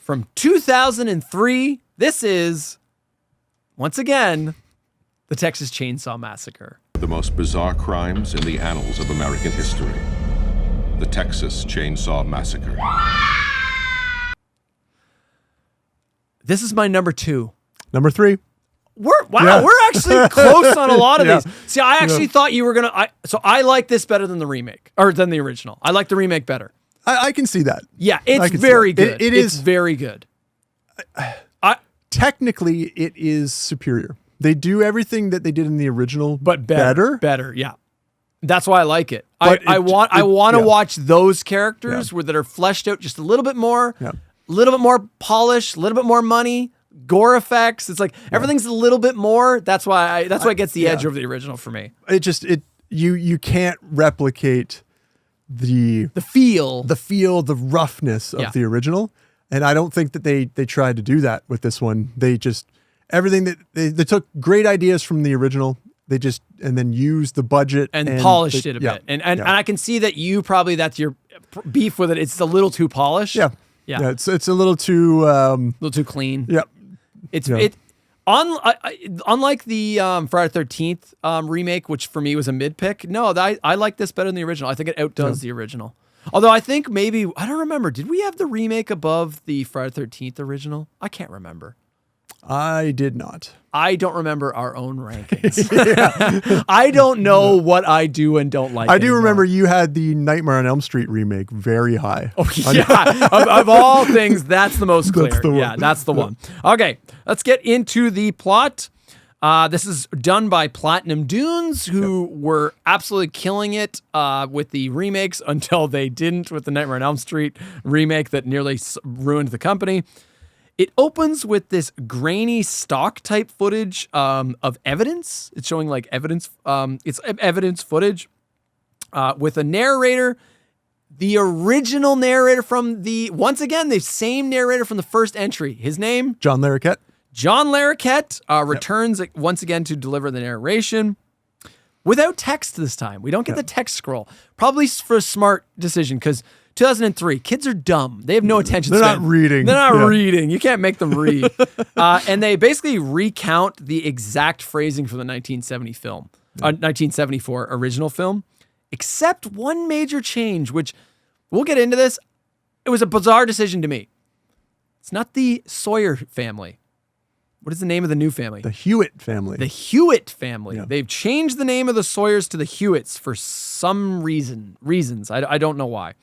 from 2003. This is, once again, the Texas Chainsaw Massacre. The most bizarre crimes in the annals of American history. The Texas Chainsaw Massacre. This is my number 2. Number 3. We're actually close on a lot of these. See, I actually thought you were gonna. So I like this better than the remake or than the original. I like the remake better. I can see that. Yeah, it's very good. It's is very good. Technically, it is superior. They do everything that they did in the original, but better. Better, yeah. That's why I like it. I want to watch those characters that are fleshed out just a little bit more, a little bit more polished, a little bit more money. Gore effects. It's like everything's a little bit more. That's why it gets the edge over the original for me. You can't replicate the feel, the roughness of the original. And I don't think that they tried to do that with this one. They just everything that they took great ideas from the original. They just and then used the budget and polished it a bit. And I can see that that's your beef with it. It's a little too polished. Yeah. It's a little too clean. Yeah. Unlike the Friday the 13th remake, which for me was a mid pick. No, I like this better than the original. I think it outdoes the original. Although I think maybe I don't remember. Did we have the remake above the Friday the 13th original? I can't remember. I did not. I don't remember our own rankings. I don't know what I do and don't like. I do remember you had the Nightmare on Elm Street remake very high. Oh, yeah. of all things, that's the most clear. That's the one. Okay, let's get into the plot. This is done by Platinum Dunes, who were absolutely killing it with the remakes until they didn't with the Nightmare on Elm Street remake that nearly ruined the company. It opens with this grainy stock type footage of evidence. It's showing like evidence. It's evidence footage with a narrator, the original narrator from the same narrator from the first entry. His name? John Larroquette. John Larroquette returns once again to deliver the narration without text this time. We don't get the text scroll. Probably for a smart decision because 2003, kids are dumb. They have no attention span. They're not reading. They're not reading. You can't make them read. And they basically recount the exact phrasing from the 1974 original film, except one major change, which we'll get into this. It was a bizarre decision to me. It's not the Sawyer family. What is the name of the new family? The Hewitt family. The Hewitt family. Yeah. They've changed the name of the Sawyers to the Hewitts for some reasons. I don't know why.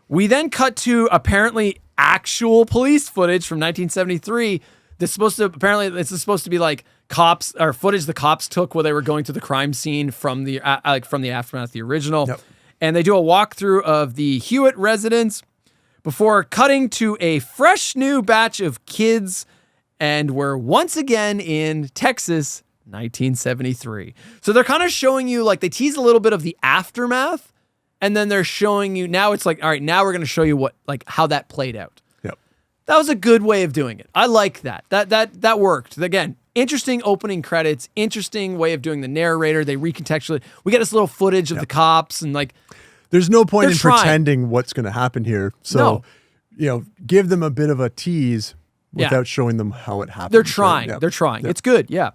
We then cut to apparently actual police footage from 1973. This is supposed to be like cops or footage the cops took while they were going to the crime scene from the aftermath of the original. Yep. And they do a walkthrough of the Hewitt residence before cutting to a fresh new batch of kids. And we're once again in Texas, 1973. So they're kind of showing you, like, they tease a little bit of the aftermath, and then they're showing you, now it's like, all right, now we're going to show you how that played out. Yep. That was a good way of doing it. I like that. That worked. Again, interesting opening credits, interesting way of doing the narrator. They recontextually, we get this little footage of the cops, and like, there's no point in pretending what's going to happen here. So, give them a bit of a tease without showing them how it happened. They're trying. They're trying. It's good. Yeah.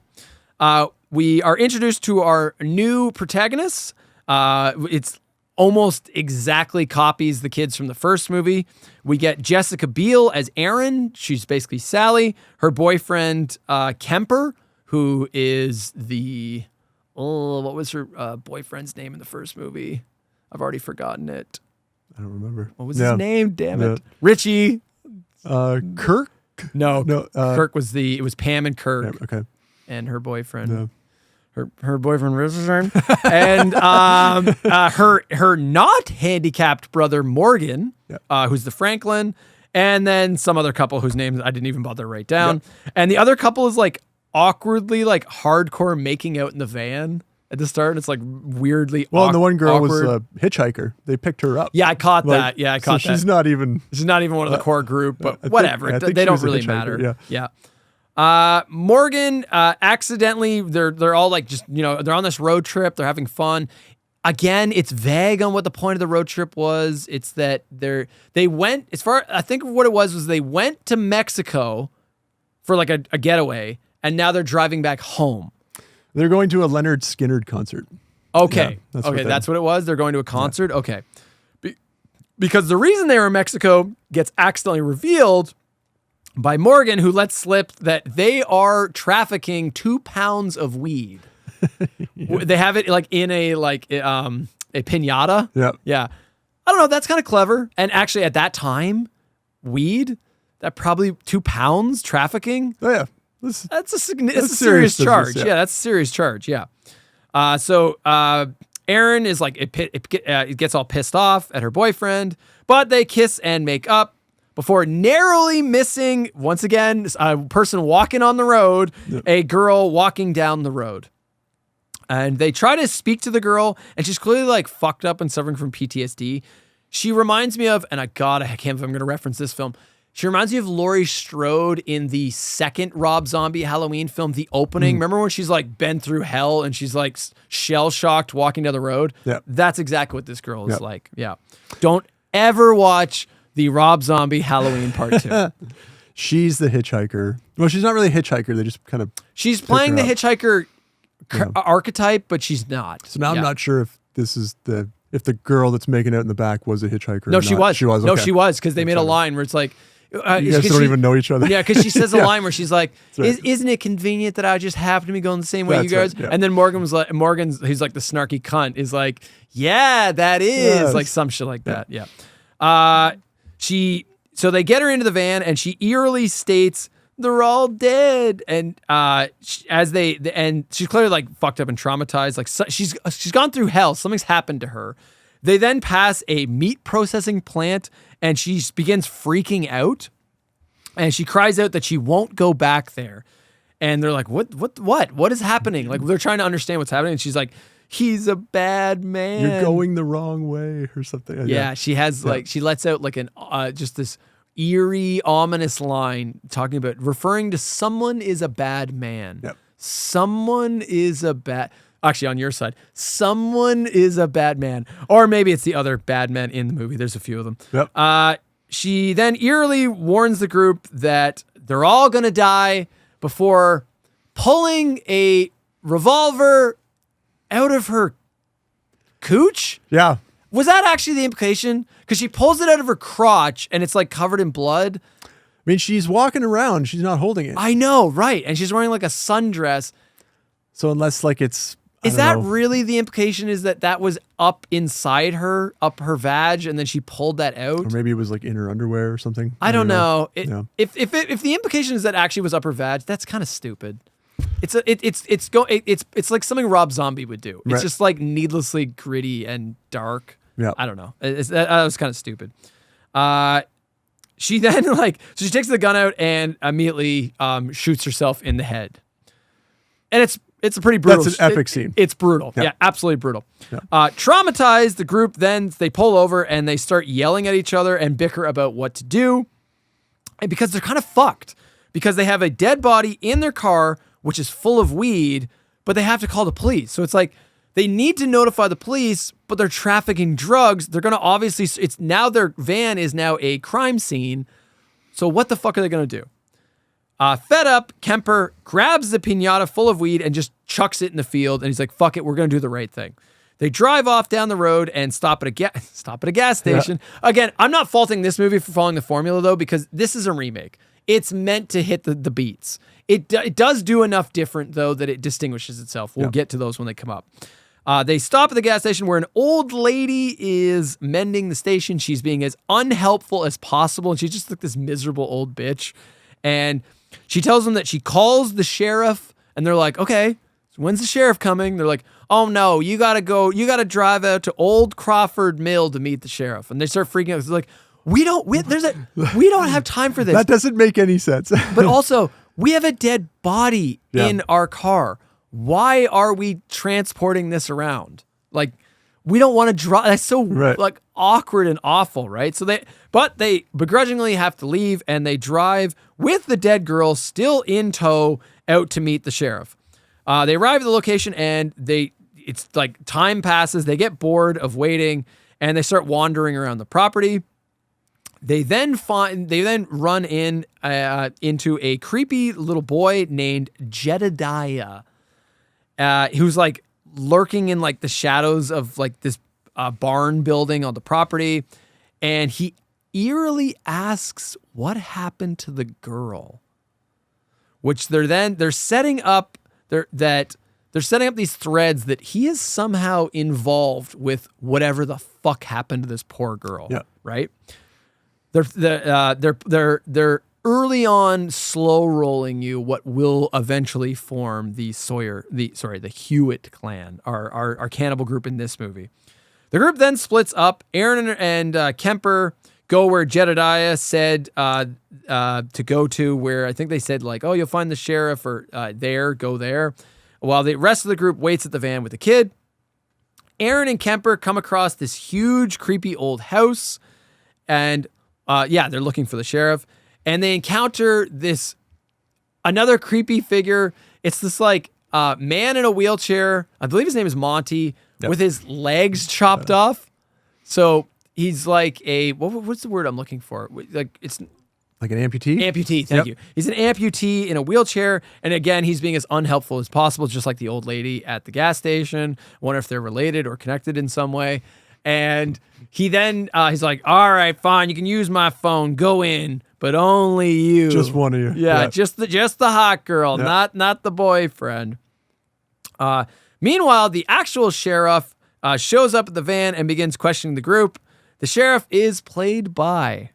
We are introduced to our new protagonists. It's almost exactly copies the kids from the first movie. We get Jessica Biel as Erin. She's basically Sally. Her boyfriend, Kemper, who is what was her boyfriend's name in the first movie? I've already forgotten it. I don't remember. What was his name? Damn it. Richie. Kirk? No. Kirk was it was Pam and Kirk. Yeah, okay. And her boyfriend. No. Her boyfriend was his name. And her not handicapped brother Morgan, who's the Franklin, and then some other couple whose names I didn't even bother to write down. Yep. And the other couple is like awkwardly like hardcore making out in the van at the start. It's like weirdly and the one girl was a hitchhiker. They picked her up. Yeah, I caught that. Yeah, I caught that. She's not even one of the core group, but whatever. They don't really matter. Yeah. Morgan accidentally, they're all like just, they're on this road trip. They're having fun. Again, it's vague on what the point of the road trip was. It's that they went, I think what it was they went to Mexico for like a getaway, and now they're driving back home. They're going to a Leonard Skinner concert. Okay. Yeah, that's what it was. They're going to a concert. Yeah. Okay. Because the reason they were in Mexico gets accidentally revealed by Morgan, who lets slip that they are trafficking 2 pounds of weed. Yeah. They have it like in a pinata. Yeah. Yeah. I don't know. That's kind of clever. And actually at that time, weed, that probably 2 pounds trafficking. Oh yeah. That's a serious charge. Yeah. That's a serious charge. Yeah. So Erin is like, it gets all pissed off at her boyfriend, but they kiss and make up before narrowly missing, once again, a person walking on the road, a girl walking down the road. And they try to speak to the girl, and she's clearly like fucked up and suffering from PTSD. She reminds me of, and I can't believe I'm going to reference this film. She reminds me of Laurie Strode in the second Rob Zombie Halloween film, the opening. Remember when she's like been through hell and she's like shell-shocked walking down the road? Yeah. That's exactly what this girl is like. Yeah. Don't ever watch the Rob Zombie Halloween Part 2. She's the hitchhiker. Well, she's not really a hitchhiker. They just kind of... She's playing the hitchhiker archetype, but she's not. So now I'm not sure if this is if the girl that's making out in the back was a hitchhiker. No, she was. She was. No, okay. she was, because they made a line where it's like... you guys don't even know each other. Yeah, because she says a line where she's like, isn't it convenient that I just happen to be going the same way you guys? Right, yeah. And then he's like the snarky cunt, is like, yeah, that is. Yes. Like some shit like that. Yeah. So they get her into the van, and she eerily states, they're all dead. And she's clearly like fucked up and traumatized. Like she's gone through hell. Something's happened to her. They then pass a meat processing plant, and she begins freaking out, and she cries out that she won't go back there. And they're like, what is happening? Like, they're trying to understand what's happening. And she's like, he's a bad man. You're going the wrong way or something. Yeah. She has she lets out like just this eerie, ominous line talking about referring to someone is a bad man. Yep. Someone is a bad... Actually, on your side, someone is a bad man. Or maybe it's the other bad men in the movie. There's a few of them. Yep. She then eerily warns the group that they're all going to die before pulling a revolver out of her cooch. Yeah. Was that actually the implication? Because she pulls it out of her crotch, and it's like covered in blood. I mean, she's walking around. She's not holding it. I know, right. And she's wearing like a sundress. So unless like it's... Is that really the implication, is that was up inside her, up her vag, and then she pulled that out? Or maybe it was like in her underwear or something. I don't know. If the implication is that actually was up her vag, that's kind of stupid. It's like something Rob Zombie would do. It's just like needlessly gritty and dark. Yeah. I don't know. That was kind of stupid. She then so she takes the gun out and immediately shoots herself in the head. And it's a pretty brutal. That's an epic scene. It's brutal. Yeah, absolutely brutal. Yeah. Traumatized, the group then they pull over and they start yelling at each other and bicker about what to do. And because they're kind of fucked. Because they have a dead body in their car, which is full of weed, but they have to call the police. So it's like they need to notify the police, but they're trafficking drugs. They're going to obviously, it's now their van is now a crime scene. So what the fuck are they going to do? Fed up, Kemper grabs the piñata full of weed and just chucks it in the field. And he's like, fuck it, we're going to do the right thing. They drive off down the road and stop at a gas station. Yeah. Again, I'm not faulting this movie for following the formula, though, because this is a remake. It's meant to hit the beats. It does do enough different, though, that it distinguishes itself. We'll get to those when they come up. They stop at the gas station where an old lady is mending the station. She's being as unhelpful as possible. And she's just like this miserable old bitch. And she tells them that she calls the sheriff, and they're like, okay, so when's the sheriff coming? They're like, oh no, you gotta drive out to Old Crawford Mill to meet the sheriff. And they start freaking out. It's like, we don't have time for this. That doesn't make any sense. But also, we have a dead body in our car. Why are we transporting this around? Like, we don't want to drive. That's so like awkward and awful, right? So they begrudgingly have to leave, and they drive with the dead girl still in tow out to meet the sheriff. They arrive at the location, and it's like time passes. They get bored of waiting and they start wandering around the property. They then run into a creepy little boy named Jedediah, who's like lurking in like the shadows of like this barn building on the property. And he eerily asks what happened to the girl, which they're setting up these threads that he is somehow involved with whatever the fuck happened to this poor girl. Yeah. Right. They're early on slow rolling you what will eventually form the Hewitt clan, our cannibal group in this movie. The group then splits up. Aaron and Kemper go where Jedediah said to go to, where I think they said like, oh, you'll find the sheriff or go there. While the rest of the group waits at the van with the kid. Aaron and Kemper come across this huge, creepy old house. And they're looking for the sheriff. And they encounter another creepy figure. It's this like man in a wheelchair. I believe his name is Monty, with his legs chopped off. So he's like what's the word I'm looking for? Like it's like an amputee? Amputee, thank you. He's an amputee in a wheelchair. And again, he's being as unhelpful as possible, just like the old lady at the gas station. Wonder if they're related or connected in some way. And he then, he's like, all right, fine, you can use my phone, go in, but only you. Just one of you. Yeah. Just the hot girl, not the boyfriend. Meanwhile, the actual sheriff shows up at the van and begins questioning the group. The sheriff is played by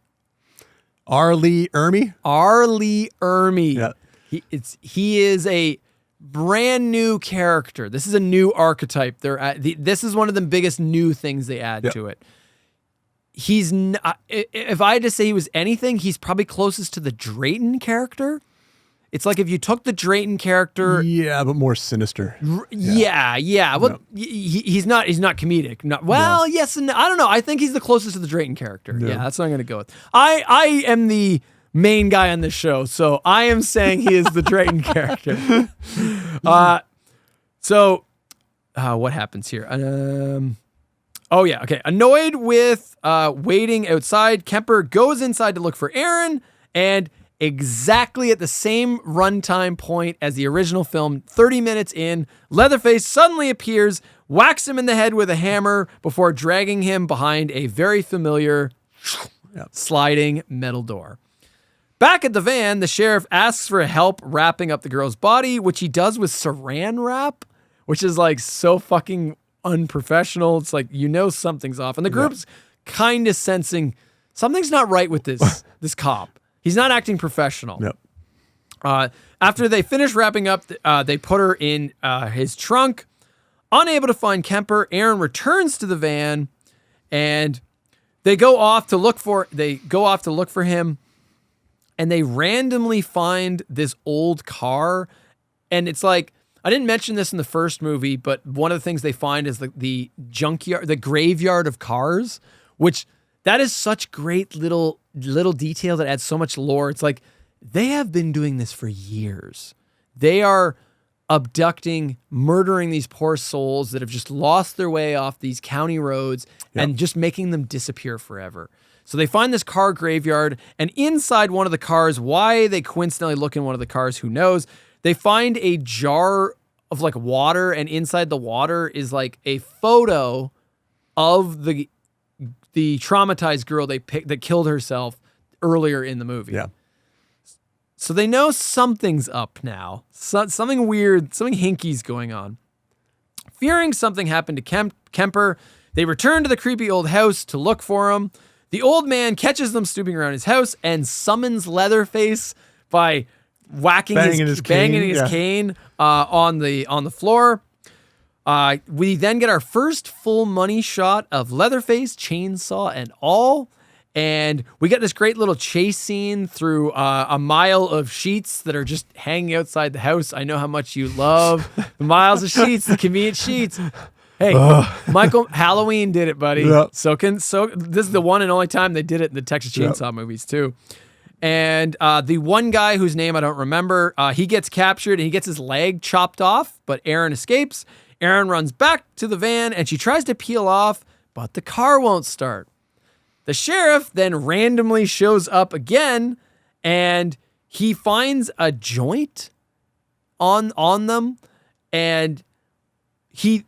R. Lee Ermey. R. Lee Ermey. Yeah. He is a brand new character. This is a new archetype. This is one of the biggest new things they add to it. He's if I had to say he was anything, he's probably closest to the Drayton character. It's like if you took the Drayton character, but more sinister. Yeah. Well, he's not comedic. Yes and no. I don't know. I think he's the closest to the Drayton character. Yeah, that's what I'm going to go with. I am the main guy on this show, so I am saying he is the Drayton character. What happens here? Okay. Annoyed with waiting outside, Kemper goes inside to look for Aaron, and exactly at the same runtime point as the original film, 30 minutes in, Leatherface suddenly appears, whacks him in the head with a hammer before dragging him behind a very familiar sliding metal door. Back at the van, the sheriff asks for help wrapping up the girl's body, which he does with saran wrap, which is like so fucking unprofessional. It's like, something's off. And the group's kind of sensing something's not right with this cop. He's not acting professional. Yep. After they finish wrapping up, they put her in his trunk. Unable to find Kemper, Aaron returns to the van, and they go off to look for him. And they randomly find this old car. And it's like, I didn't mention this in the first movie, but one of the things they find is the junkyard, the graveyard of cars, which that is such great little detail that adds so much lore. It's like, they have been doing this for years. They are abducting, murdering these poor souls that have just lost their way off these county roads and just making them disappear forever. So they find this car graveyard, and inside one of the cars, why they coincidentally look in one of the cars, who knows, they find a jar of like water, and inside the water is like a photo of the traumatized girl that killed herself earlier in the movie. Yeah. So they know something's up now. Something weird, something hinky's going on. Fearing something happened to Kemper, they return to the creepy old house to look for him. The old man catches them snooping around his house and summons Leatherface by banging his cane on the floor. We then get our first full money shot of Leatherface, chainsaw and all. And we get this great little chase scene through a mile of sheets that are just hanging outside the house. I know how much you love the miles of sheets, the convenient sheets. Hey, Michael, Halloween did it, buddy. Yep. So this is the one and only time they did it in the Texas Chainsaw movies too. And the one guy whose name I don't remember, he gets captured and he gets his leg chopped off, but Aaron escapes. Erin runs back to the van and she tries to peel off, but the car won't start. The sheriff then randomly shows up again and he finds a joint on them, and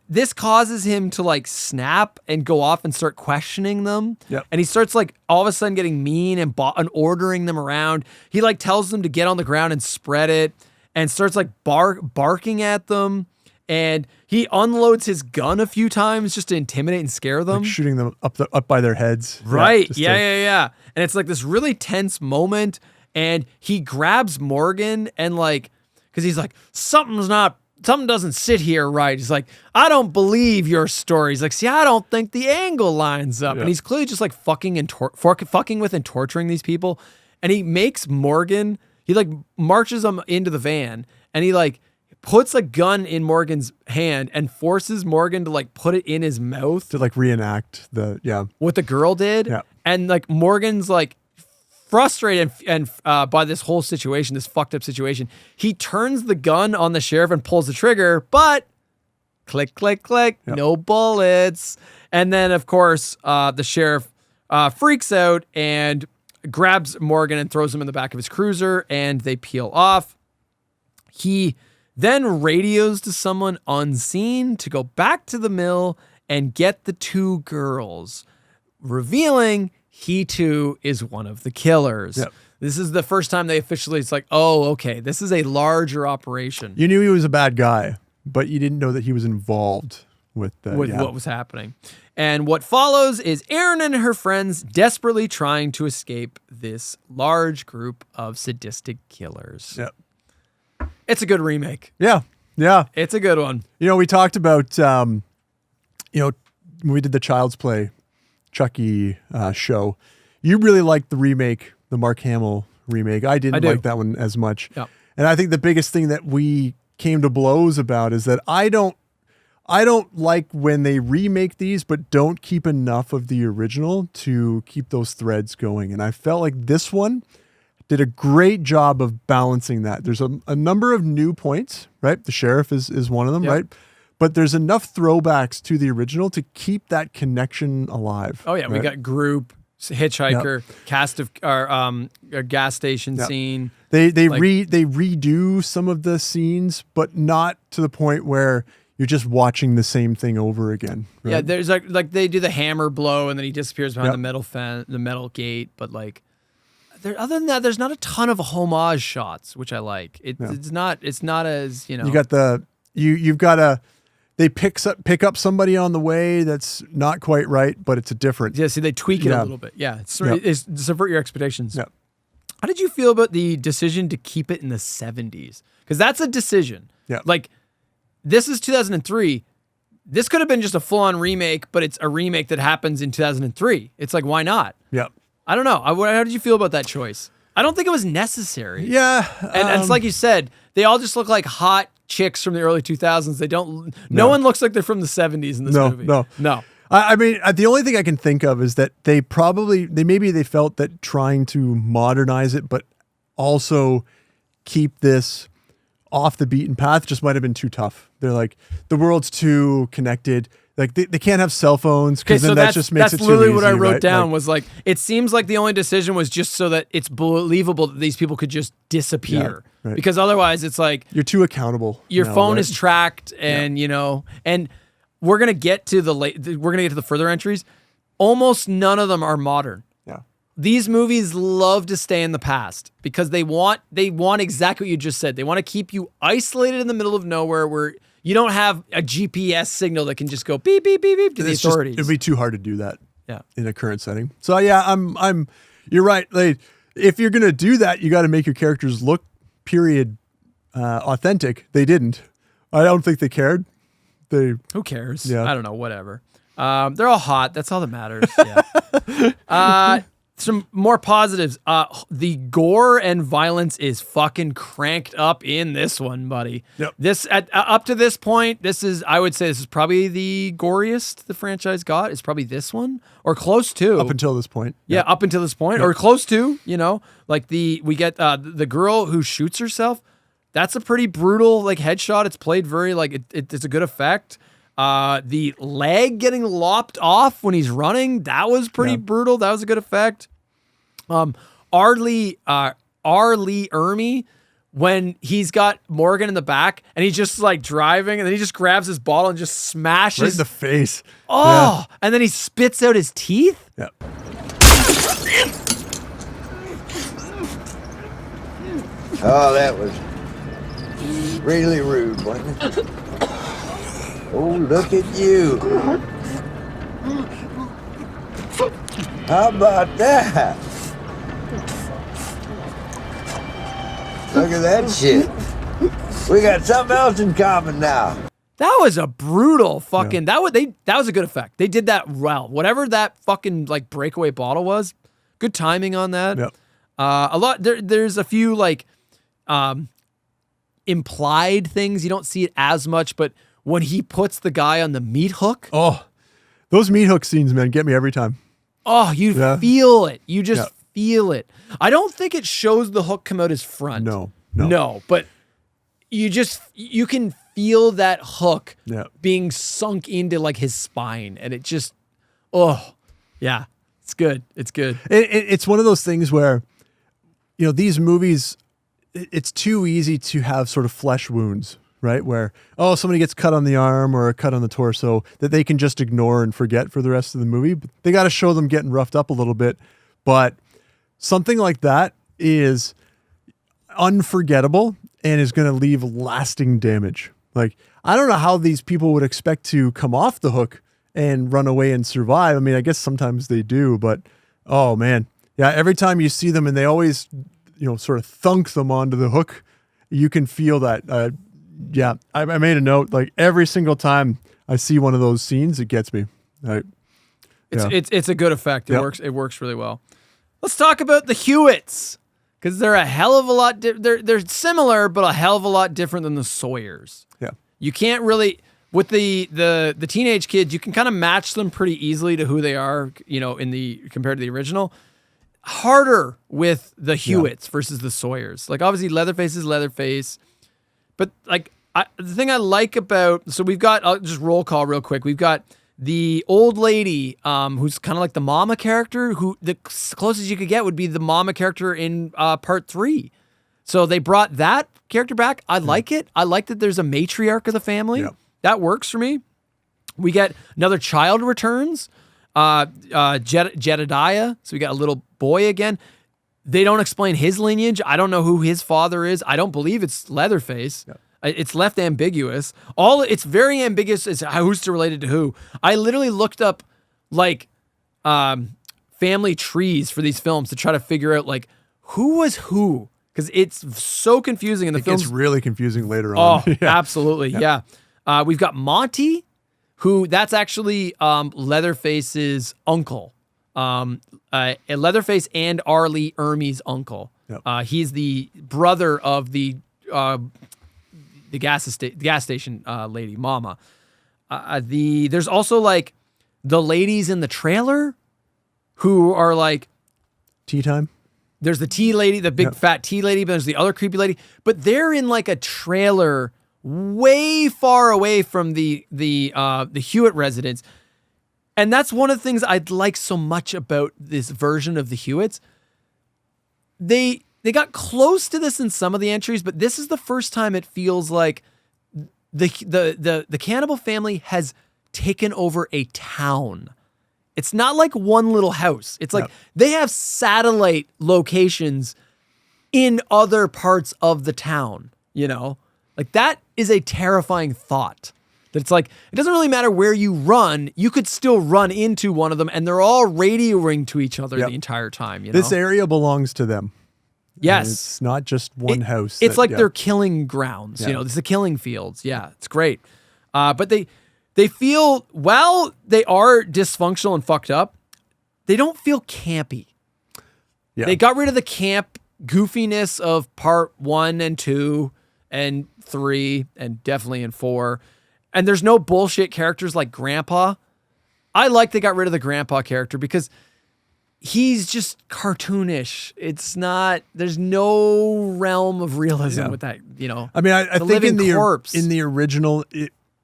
this causes him to like snap and go off and start questioning them. Yep. And he starts like all of a sudden getting mean and ordering them around. He like tells them to get on the ground and spread it, and starts like barking at them. And he unloads his gun a few times just to intimidate and scare them, like shooting them up by their heads. Right? Yeah. And it's like this really tense moment. And he grabs Morgan and like, because he's like, something doesn't sit here right. He's like, I don't believe your story. He's like, see, I don't think the angle lines up. Yeah. And he's clearly just like fucking with and torturing these people. And he makes Morgan, he like marches them into the van, and he like puts a gun in Morgan's hand and forces Morgan to like put it in his mouth. To like reenact what the girl did. Yeah. And like Morgan's like, frustrated and by this whole situation, this fucked up situation, he turns the gun on the sheriff and pulls the trigger, but click, click, click, no bullets. And then, of course, the sheriff freaks out and grabs Morgan and throws him in the back of his cruiser, and they peel off. He then radios to someone unseen to go back to the mill and get the two girls, revealing he too is one of the killers. Yep. This is the first time they officially, it's like, oh, okay, this is a larger operation. You knew he was a bad guy, but you didn't know that he was involved with what was happening. And what follows is Erin and her friends desperately trying to escape this large group of sadistic killers. Yep. It's a good remake. Yeah. It's a good one. You know, we talked about, when we did the Child's Play Chucky show, you really liked the remake, the Mark Hamill remake. I didn't like that one as much. Yep. And I think the biggest thing that we came to blows about is that I don't like when they remake these but don't keep enough of the original to keep those threads going. And I felt like this one did a great job of balancing that. There's a number of new points, right? The sheriff is one of them, right? But there's enough throwbacks to the original to keep that connection alive. Oh yeah, right? We got group, hitchhiker, cast of a gas station scene. They redo some of the scenes, but not to the point where you're just watching the same thing over again. Right? Yeah, there's like they do the hammer blow and then he disappears behind the metal gate. But like, other than that, there's not a ton of homage shots, which I like. It's not as You got you've got a. They pick up somebody on the way that's not quite right, but it's a different. Yeah, see, they tweak it a little bit. Yeah, it's subvert your expectations. Yeah. How did you feel about the decision to keep it in the 70s? Because that's a decision. Yeah. Like, this is 2003. This could have been just a full-on remake, but it's a remake that happens in 2003. It's like, why not? Yeah. I don't know. How did you feel about that choice? I don't think it was necessary. Yeah. And it's like you said, they all just look like hot chicks from the early 2000s. They don't. No one looks like they're from the 70s in this movie. No. I mean, the only thing I can think of is that they felt that trying to modernize it, but also keep this off the beaten path just might have been too tough. They're like, the world's too connected. Like they can't have cell phones because then that just makes it too easy. That's literally what I wrote down was like, it seems like the only decision was just so that it's believable that these people could just disappear. Yeah, right. Because otherwise it's like you're too accountable. Your phone is tracked and and we're going to get to the further entries. Almost none of them are modern. Yeah. These movies love to stay in the past because they want exactly what you just said. They want to keep you isolated in the middle of nowhere where you don't have a GPS signal that can just go beep, beep, beep, beep to the authorities. It'd be too hard to do that in a current setting. So yeah, you're right. Like, if you're going to do that, you got to make your characters look authentic. They didn't. I don't think they cared. Who cares? Yeah. I don't know, whatever. They're all hot. That's all that matters. Yeah. Some more positives. The gore and violence is fucking cranked up in this one, buddy. Yep. Up to this point, I would say this is probably the goriest the franchise got. It's probably this one or close to. Up until this point. Yeah, up until this point or close to. Like we get the girl who shoots herself. that's a pretty brutal like headshot. It's played very like it's a good effect. The leg getting lopped off when he's running, that was pretty brutal. That was a good effect. R. Lee Ermey, when he's got Morgan in the back and he's just like driving and then he just grabs his bottle and just smashes right in the face. Oh, and then he spits out his teeth. Yeah. Oh, that was really rude, wasn't it? Oh, look at you. How about that? Look at that shit. We got something else in common now. That was a brutal fucking that was a good effect. They did that well. Whatever that fucking like breakaway bottle was, good timing on that. Yep. A lot there's a few like implied things. You don't see it as much, but when he puts the guy on the meat hook. Oh, those meat hook scenes, man, get me every time. Oh, you feel it. You just feel it. I don't think it shows the hook come out his front. No, but you can feel that hook being sunk into like his spine, and it just, it's good. It's good. It's one of those things where, these movies, it's too easy to have sort of flesh wounds, right? Where, somebody gets cut on the arm or a cut on the torso that they can just ignore and forget for the rest of the movie. But they got to show them getting roughed up a little bit. But something like that is unforgettable and is going to leave lasting damage. Like, I don't know how these people would expect to come off the hook and run away and survive. I mean, I guess sometimes they do, but oh man. Yeah, every time you see them and they always, sort of thunk them onto the hook, you can feel that. I made a note, like every single time I see one of those scenes, it gets me. It's a good effect. It works really well. Let's talk about the Hewitts, because they're a hell of a lot. They're similar, but a hell of a lot different than the Sawyers. Yeah, you can't really with the teenage kids. You can kind of match them pretty easily to who they are. Compared to the original. Harder with the Hewitts versus the Sawyers. Like obviously Leatherface is Leatherface, but like the thing I like about I'll just roll call real quick. We've got the old lady who's kind of like the mama character, who the closest you could get would be the mama character in part 3. So they brought that character back. I like it. I like that there's a matriarch of the family. Yeah. That works for me. We get another child returns. Jedediah. So we got a little boy again. They don't explain his lineage. I don't know who his father is. I don't believe it's Leatherface. Yeah. It's left ambiguous. It's very ambiguous as who's related to who. I literally looked up like family trees for these films to try to figure out like who was who, because it's so confusing in the film. It's really confusing later on. Oh, absolutely. Yeah. We've got Monty, who that's actually Leatherface's uncle. Leatherface and R. Lee Ermey's uncle. Yep. He's the brother of the gas station lady, Mama. There's also like the ladies in the trailer who are like tea time. There's the tea lady, the big fat tea lady, but there's the other creepy lady. But they're in like a trailer way far away from the Hewitt residence. And that's one of the things I'd like so much about this version of the Hewitts. They got close to this in some of the entries, but this is the first time it feels like the cannibal family has taken over a town. It's not like one little house. It's like they have satellite locations in other parts of the town, Like that is a terrifying thought. That it's like, it doesn't really matter where you run, you could still run into one of them and they're all radioing to each other the entire time, This area belongs to them. Yes. And it's not just one house. It's like they're killing grounds, It's the killing fields. Yeah, it's great. But they feel, while they are dysfunctional and fucked up, they don't feel campy. Yeah. They got rid of the camp goofiness of part 1 and 2 and 3 and definitely in 4. And there's no bullshit characters like Grandpa. I like they got rid of the Grandpa character because he's just cartoonish. It's not. There's no realm of realism with that. You know. I mean, I think living corpse. in the original,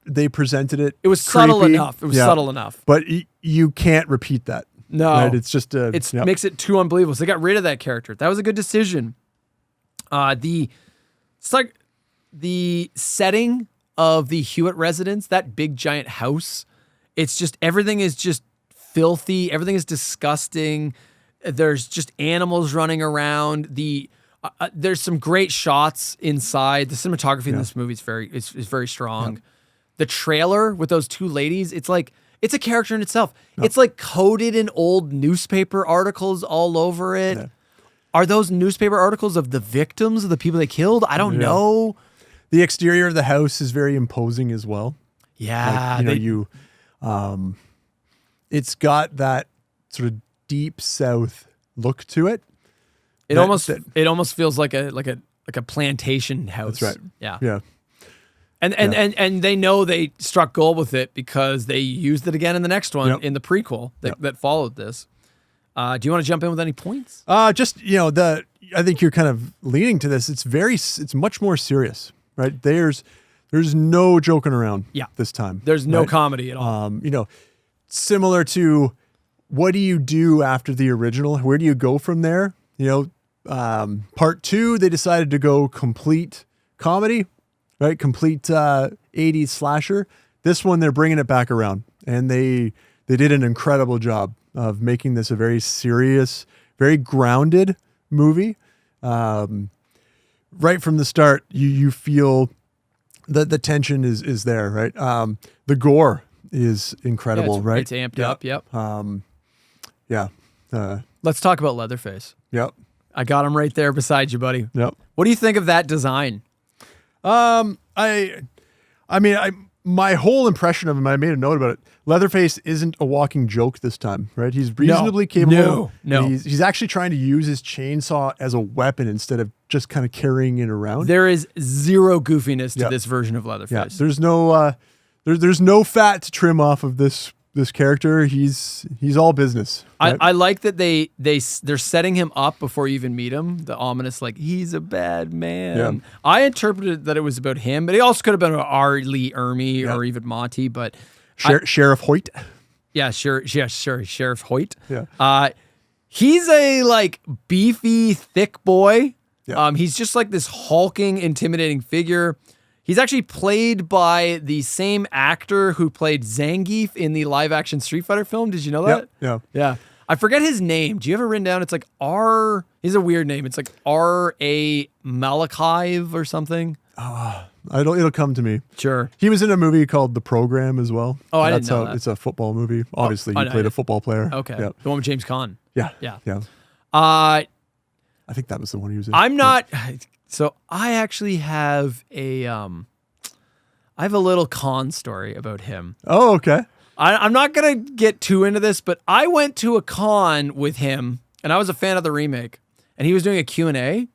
they presented it. It was subtle enough. It was subtle enough. But you can't repeat that. No, right? It's just makes it too unbelievable. So they got rid of that character. That was a good decision. It's like the setting of the Hewitt residence, that big giant house. It's just everything is just filthy. Everything is disgusting. There's just animals running around. There's some great shots inside. The cinematography in this movie is very strong. Yep. The trailer with those two ladies, it's a character in itself. Yep. It's like coated in old newspaper articles all over it. Yeah. Are those newspaper articles of the victims, of the people they killed? I don't know. The exterior of the house is very imposing as well. Yeah. It's got that sort of deep South look to it. It almost feels like a plantation house. That's right. Yeah. Yeah. And they know they struck gold with it because they used it again in the next one in the prequel that followed this. Do you want to jump in with any points? I think you're kind of leaning to this. It's much more serious, right? There's no joking around this time. There's no comedy at all. Similar to what do you do after the original? Where do you go from there? Part 2, they decided to go complete comedy, right? Complete 80s slasher. This one, they're bringing it back around, and they did an incredible job of making this a very serious, very grounded movie. Right from the start, you feel that the tension is there, right? The gore is incredible, right? It's amped up. Yep. Let's talk about Leatherface. Yep. I got him right there beside you, buddy. Yep. What do you think of that design? My whole impression of him, I made a note about it. Leatherface isn't a walking joke this time, right? He's reasonably capable. No. He's actually trying to use his chainsaw as a weapon instead of just kind of carrying it around. There is zero goofiness to this version of Leatherface. Yeah. There's no there's no fat to trim off of this character. He's all business. Right? I like that they're setting him up before you even meet him. The ominous, he's a bad man. Yeah. I interpreted that it was about him, but he also could have been about R. Lee Ermey or even Monty. But Sheriff Hoyt. Yeah, sure, Sheriff Hoyt. Yeah. He's a beefy, thick boy. Yeah. He's just like this hulking, intimidating figure. He's actually played by the same actor who played Zangief in the live-action Street Fighter film. Did you know that? Yeah. I forget his name. Do you have it written down? It's like R. He's a weird name. It's like R.A. Malachive or something. It'll come to me. Sure. He was in a movie called The Program as well. Oh, I didn't know that. It's a football movie. Obviously, he played a football player. Okay. Yeah. The one with James Caan. Yeah. I think that was the one he was in. I'm not. So I actually have I have a little con story about him. Oh, okay. I'm not going to get too into this, but I went to a con with him, and I was a fan of the remake, and he was doing a Q&A.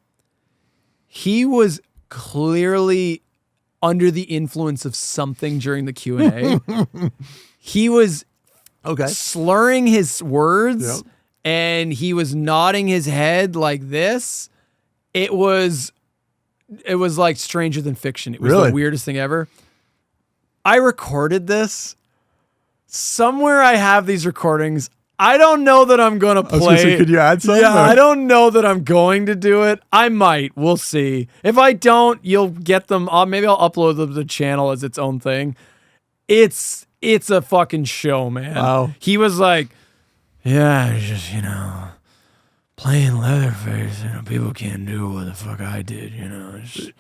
He was clearly under the influence of something during the Q&A. He was slurring his words, and he was nodding his head like this. It was like Stranger Than Fiction. It was the weirdest thing ever. I recorded this. Somewhere I have these recordings. I don't know that I'm going to play. I was gonna say, could you add some? Yeah, I don't know that I'm going to do it. I might. We'll see. If I don't, you'll get them. Maybe I'll upload them to the channel as its own thing. It's a fucking show, man. Wow. He was like, yeah, just, playing Leatherface, people can't do what the fuck I did,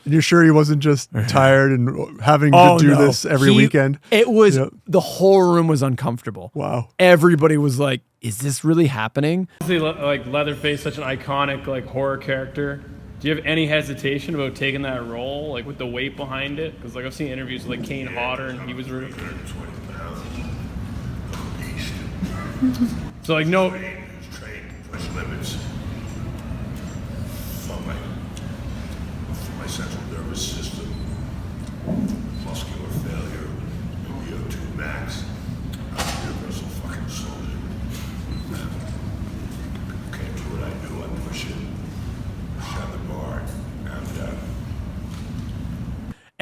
You're sure he wasn't just tired and having to do this every weekend? It was, the whole room was uncomfortable. Wow. Everybody was like, is this really happening? Leatherface, such an iconic horror character. Do you have any hesitation about taking that role, with the weight behind it? Because I've seen interviews with Kane Hodder, and he was really... So no... Push limits. My central nervous system, muscular failure, VO2 max, universal fucking soldier.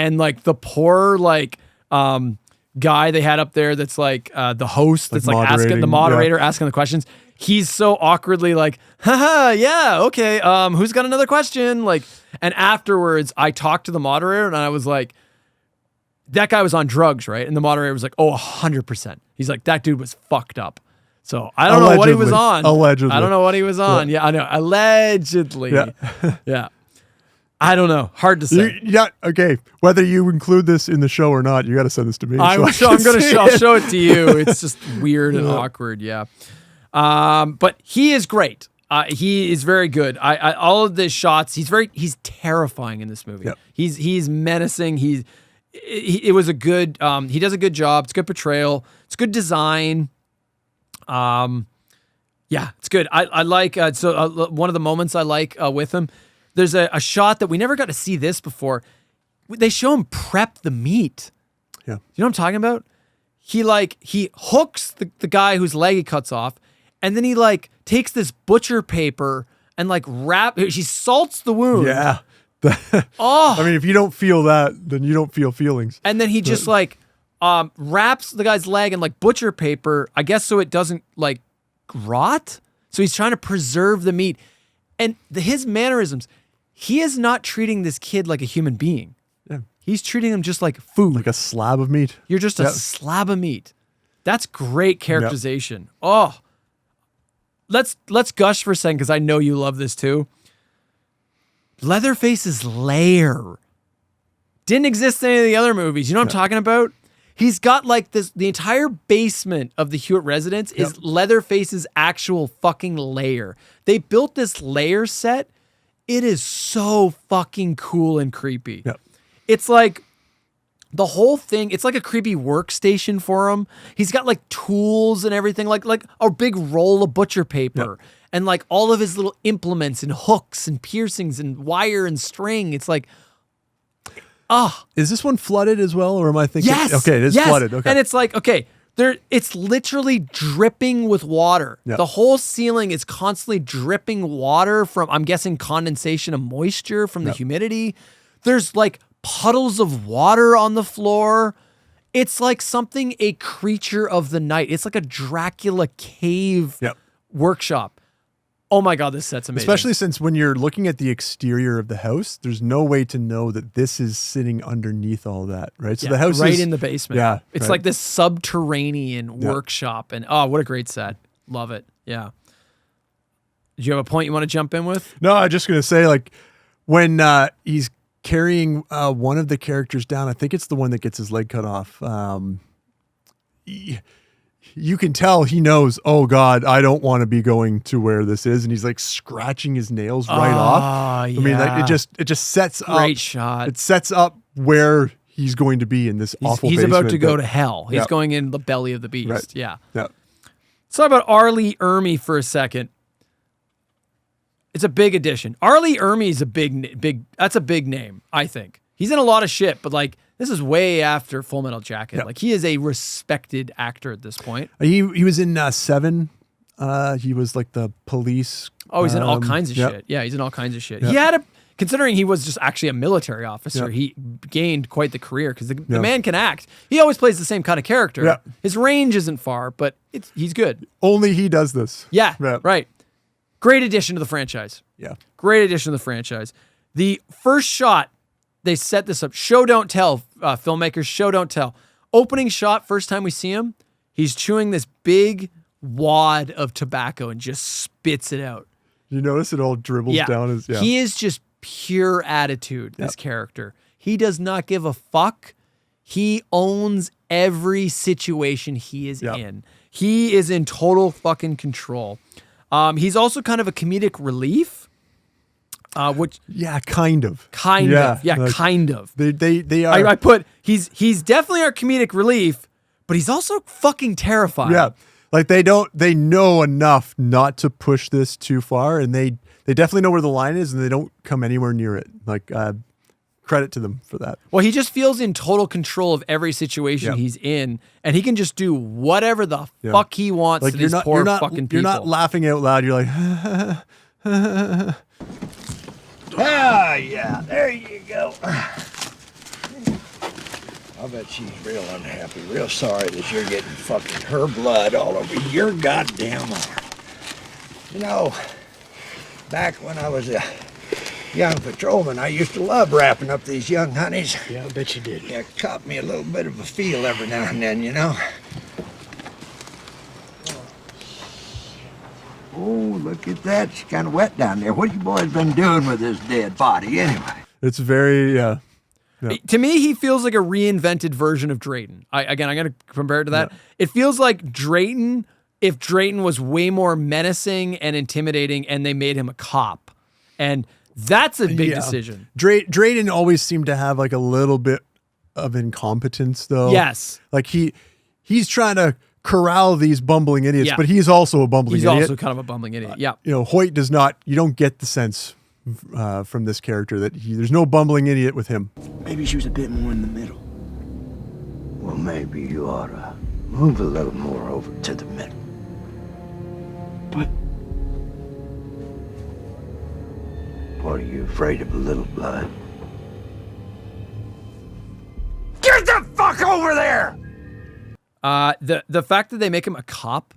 and like the poor like guy they had up there that's like the host that's like asking the moderator asking the questions. He's so awkwardly like, haha, yeah, okay. Who's got another question? Like, and afterwards I talked to the moderator and I was like, that guy was on drugs, right? And the moderator was like, oh, 100%. He's like, that dude was fucked up. So I don't know what he was on. Allegedly. I don't know what he was on. Yeah, I know. Allegedly. Yeah. Yeah. I don't know. Hard to say. Okay. Whether you include this in the show or not, you got to send this to me. I'll show it to you. It's just weird and awkward. Yeah. But he is great. He is very good. All of the shots, he's terrifying in this movie. Yep. He's menacing. It was a good, he does a good job. It's good portrayal. It's good design. Yeah, it's good. I like, one of the moments I like with him, there's a shot that we never got to see this before. They show him prep the meat. Yeah. You know what I'm talking about? He hooks the guy whose leg he cuts off, and then he like takes this butcher paper and like she salts the wound. Yeah. Oh. I mean, if you don't feel that, then you don't feel feelings. And then he just like wraps the guy's leg in like butcher paper, I guess so it doesn't like rot. So he's trying to preserve the meat. And his mannerisms, he is not treating this kid like a human being. Yeah. He's treating him just like food. Like a slab of meat. You're just a slab of meat. That's great characterization. Yep. Oh. Let's gush for a second because I know you love this too. Leatherface's lair didn't exist in any of the other movies. You know what I'm talking about? He's got like the entire basement of the Hewitt residence is Leatherface's actual fucking lair. They built this lair set. It is so fucking cool and creepy. Yep. It's like the whole thing, it's like a creepy workstation for him. He's got like tools and everything, like a big roll of butcher paper. Yep. And like all of his little implements and hooks and piercings and wire and string. It's like, Is this one flooded as well, or am I thinking? Yes. Okay, it is flooded. Okay. And it's like, okay, it's literally dripping with water. Yep. The whole ceiling is constantly dripping water from, I'm guessing, condensation of moisture from the humidity. There's like puddles of water on the floor. It's like something a creature of the night. It's like a Dracula cave workshop. Oh my God, this set's amazing. Especially since when you're looking at the exterior of the house, there's no way to know that this is sitting underneath all that, right? So the house right is in the basement. Yeah. It's like this subterranean workshop. And what a great set. Love it. Yeah. Do you have a point you want to jump in with? No, I'm just going to say, like, when he's carrying one of the characters down, I think it's the one that gets his leg cut off. You can tell he knows, oh God, I don't want to be going to where this is. And he's like scratching his nails right off. I mean, like it just sets up. Great shot. It sets up where he's going to be in this awful He's basement. about to go to hell. He's going in the belly of the beast. Right. Yeah. Yeah. Let's talk about Arlie Ermy for a second. It's a big addition. Arlie Ermy is that's a big name, I think. He's in a lot of shit, but like, this is way after Full Metal Jacket. Like, he is a respected actor at this point. He was in Seven. He was like the police. Oh, he's in all kinds of shit. Yeah, he's in all kinds of shit. He had considering he was just actually a military officer, he gained quite the career because the man can act. He always plays the same kind of character. Yeah. His range isn't far, but he's good. Only he does this. Yeah, right. Great addition to the franchise. Yeah. Great addition to the franchise. The first shot, they set this up. Show, don't tell, filmmakers. Show, don't tell. Opening shot, first time we see him, he's chewing this big wad of tobacco and just spits it out. You notice it all dribbles down his... Yeah. He is just pure attitude, this character. He does not give a fuck. He owns every situation he is in. He is in total fucking control. He's also kind of a comedic relief. Which kind of. Kind of. They are. I put he's definitely our comedic relief, but he's also fucking terrifying. Yeah. Like they know enough not to push this too far, and they definitely know where the line is, and they don't come anywhere near it. Like credit to them for that. Well, he just feels in total control of every situation he's in, and he can just do whatever the fuck he wants like to these poor fucking people. You're not laughing out loud. You're like, yeah, there you go. I'll bet she's real unhappy, real sorry that you're getting fucking her blood all over your goddamn arm. You know, back when I was a young patrolman, I used to love wrapping up these young honeys. Yeah, I bet you did. Yeah, it caught me a little bit of a feel every now and then, you know. Oh, look at that. It's kind of wet down there. What you boys been doing with this dead body anyway? It's very, yeah. To me, he feels like a reinvented version of Drayton. I'm going to compare it to that. Yeah. It feels like Drayton, if Drayton was way more menacing and intimidating and they made him a cop. And that's a big decision. Drayton always seemed to have like a little bit of incompetence, though. Yes. Like he's trying to corral these bumbling idiots, but he's also a bumbling idiot. He's also kind of a bumbling idiot, yeah. You know, Hoyt does not, you don't get the sense from this character that there's no bumbling idiot with him. Maybe she was a bit more in the middle. Well, maybe you ought to move a little more over to the middle. But what, are you afraid of a little blood? Get the fuck over there! The fact that they make him a cop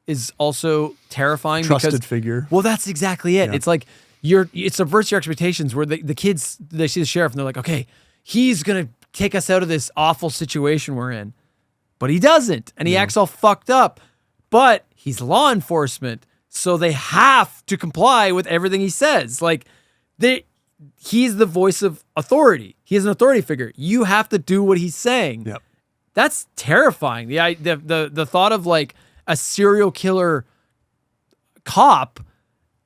is also terrifying. Trusted figure. Well, that's exactly it. Yeah. It's like it subverts your expectations where the kids, they see the sheriff and they're like, okay, he's going to take us out of this awful situation we're in. But he doesn't. And he acts all fucked up. But he's law enforcement. So they have to comply with everything he says. Like, he's the voice of authority. He is an authority figure. You have to do what he's saying. Yep. That's terrifying. The thought of like a serial killer cop,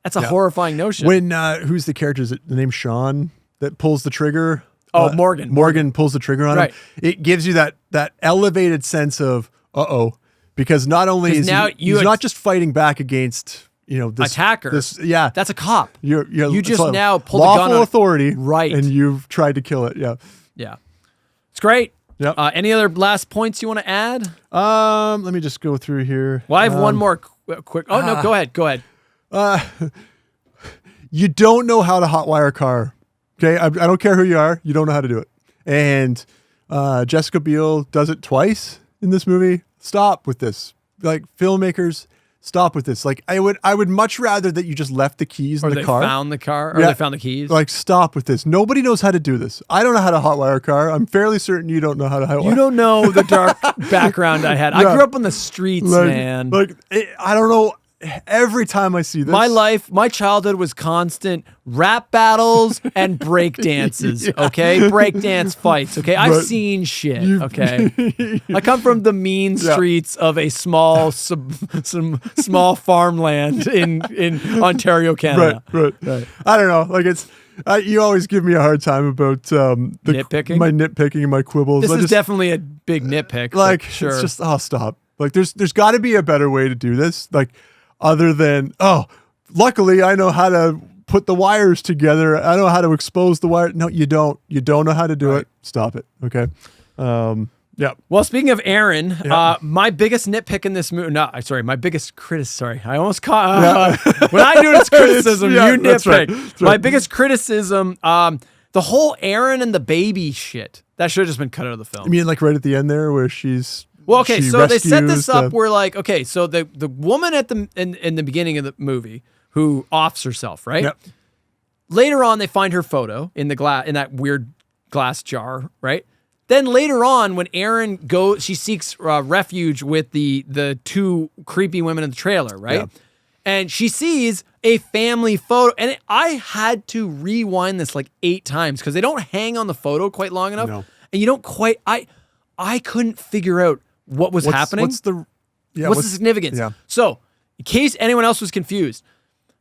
that's a horrifying notion. When who's the character? Is it the name Sean that pulls the trigger? Oh, Morgan. Morgan pulls the trigger on him. It gives you that elevated sense of because not only is he's not just fighting back against this attacker. That's a cop. You just now pulled lawful a gun on authority, right? And you've tried to kill it. Yeah. It's great. Yep. Any other last points you want to add? Let me just go through here. Well, I have one more quick. Oh, no, go ahead. You don't know how to hotwire a car. Okay, I don't care who you are. You don't know how to do it. And Jessica Biel does it twice in this movie. Stop with this. Like, filmmakers, stop with this. Like, I would much rather that you just left the keys in the car. Or they found the car, or they found the keys. Like, stop with this. Nobody knows how to do this. I don't know how to hotwire a car. I'm fairly certain you don't know how to hotwire. You don't know the dark background I had. I grew up on the streets, man. I don't know. Every time I see this, my childhood was constant rap battles and break dances. Okay, break dance fights. Okay, I've seen shit. Okay, I come from the mean streets of a small some small farmland in Ontario, Canada. Right. I don't know. Like you always give me a hard time about nitpicking, my nitpicking and my quibbles. This is definitely a big nitpick. Like, sure. It's just stop. Like there's got to be a better way to do this. Like. Other than, luckily I know how to put the wires together. I know how to expose the wire. No, you don't. You don't know how to do it. Stop it. Okay. Yeah. Well, speaking of Aaron, my biggest nitpick in this movie. No, sorry, my biggest Sorry, I almost caught. When I do this criticism, you nitpick. That's right. My biggest criticism. The whole Aaron and the baby shit. That should have just been cut out of the film. I mean, like right at the end there, where she's. Well, okay, so they set this up where like, okay, so the woman in the beginning of the movie who offs herself, right? Yep. Later on, they find her photo in that weird glass jar, right? Then later on, when Erin goes, she seeks refuge with the two creepy women in the trailer, right? Yeah. And she sees a family photo, and I had to rewind this like 8 times because they don't hang on the photo quite long enough, and you don't quite. I couldn't figure out what was happening. What's the significance? Yeah. So, in case anyone else was confused,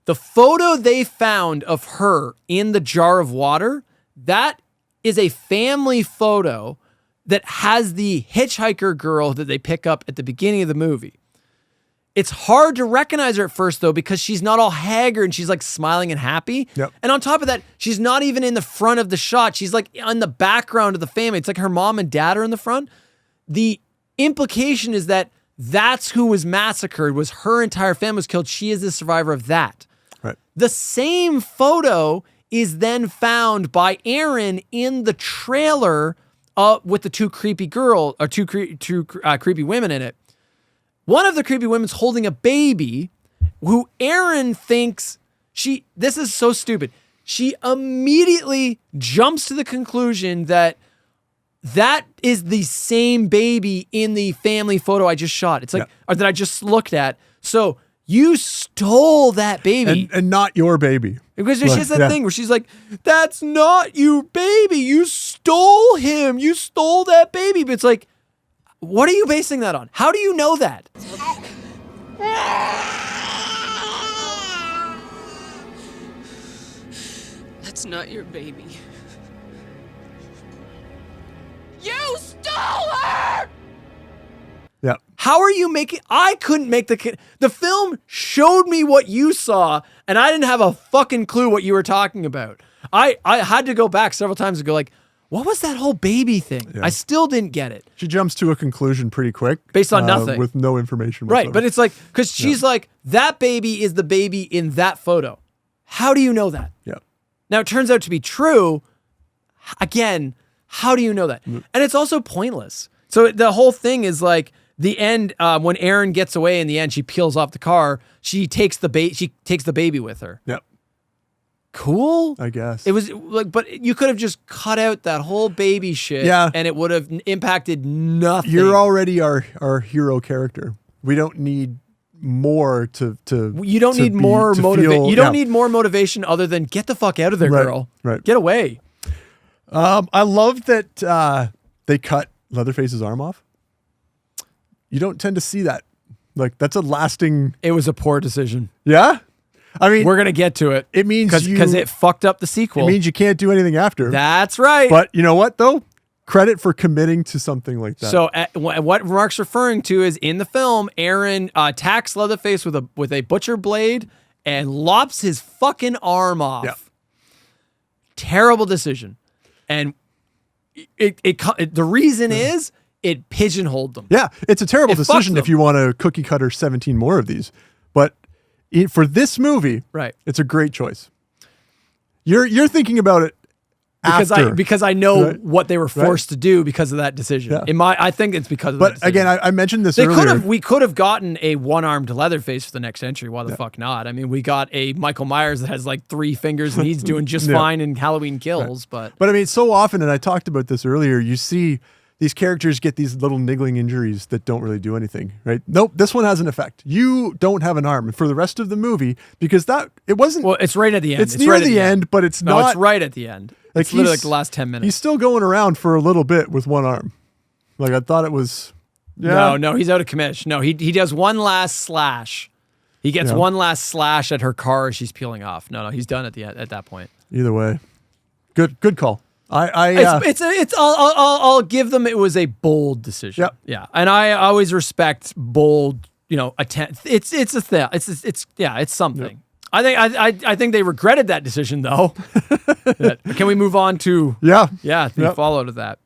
the photo they found of her in the jar of water, that is a family photo that has the hitchhiker girl that they pick up at the beginning of the movie. It's hard to recognize her at first, though, because she's not all haggard and she's like smiling and happy. Yep. And on top of that, she's not even in the front of the shot. She's like on the background of the family. It's like her mom and dad are in the front. The implication is that that's who was massacred, was her entire family was killed. She is the survivor of that. Right. The same photo is then found by Aaron in the trailer with the two creepy creepy women in it. One of the creepy women's holding a baby who Aaron thinks this is so stupid. She immediately jumps to the conclusion that is the same baby in the family photo I just shot. It's like, or that I just looked at. So you stole that baby. And not your baby. Because she has that thing where she's like, that's not your baby. You stole him. You stole that baby. But it's like, what are you basing that on? How do you know that? That's not your baby. You stole her! Yeah. How are you making... I couldn't make the film showed me what you saw, and I didn't have a fucking clue what you were talking about. I had to go back several times and go like, what was that whole baby thing? Yeah. I still didn't get it. She jumps to a conclusion pretty quick. Based on nothing. With no information Right, whatsoever. but it's like... Because she's like, that baby is the baby in that photo. How do you know that? Yeah. Now, it turns out to be true. Again, how do you know that? And it's also pointless. So the whole thing is like the end, when Erin gets away in the end, she peels off the car. She takes the baby with her. Yep. Cool. I guess. It was like, but you could have just cut out that whole baby shit. Yeah. And it would have impacted nothing. You're already our hero character. We don't need more to you don't need more motivation. You don't need more motivation other than get the fuck out of there, girl. Right. Get away. I love that they cut Leatherface's arm off. You don't tend to see that. Like, that's a lasting... It was a poor decision. Yeah? I mean... We're going to get to it. It means because it fucked up the sequel. It means you can't do anything after. That's right. But you know what, though? Credit for committing to something like that. So what Mark's referring to is in the film, Aaron attacks Leatherface with a butcher blade and lops his fucking arm off. Yeah. Terrible decision. And the reason is it pigeonholed them. Yeah, it's a terrible It fucked decision if them. you want to cookie cutter 17 more of these. But for this movie, right, it's a great choice. You're thinking about it because I know what they were forced to do because of that decision. Yeah. I think it's because of that decision. Again, I mentioned this earlier. We could have gotten a one-armed Leatherface for the next entry. Why the fuck not? I mean, we got a Michael Myers that has like 3 fingers and he's doing just fine in Halloween Kills. But I mean, so often, and I talked about this earlier, you see these characters get these little niggling injuries that don't really do anything, right? Nope, this one has an effect. You don't have an arm for the rest of the movie because it wasn't... Well, it's right at the end. It's near right the end, but it's not... No, it's right at the end. It's literally like the last 10 minutes. He's still going around for a little bit with one arm. Like, I thought it was... Yeah. No, he's out of commission. No, he does one last slash. He gets one last slash at her car as she's peeling off. No, he's done at that point. Either way. Good call. I'll give them. It was a bold decision. Yep. Yeah, and I always respect bold. It's something. Yep. I think they regretted that decision though. Can we move on to the follow to that?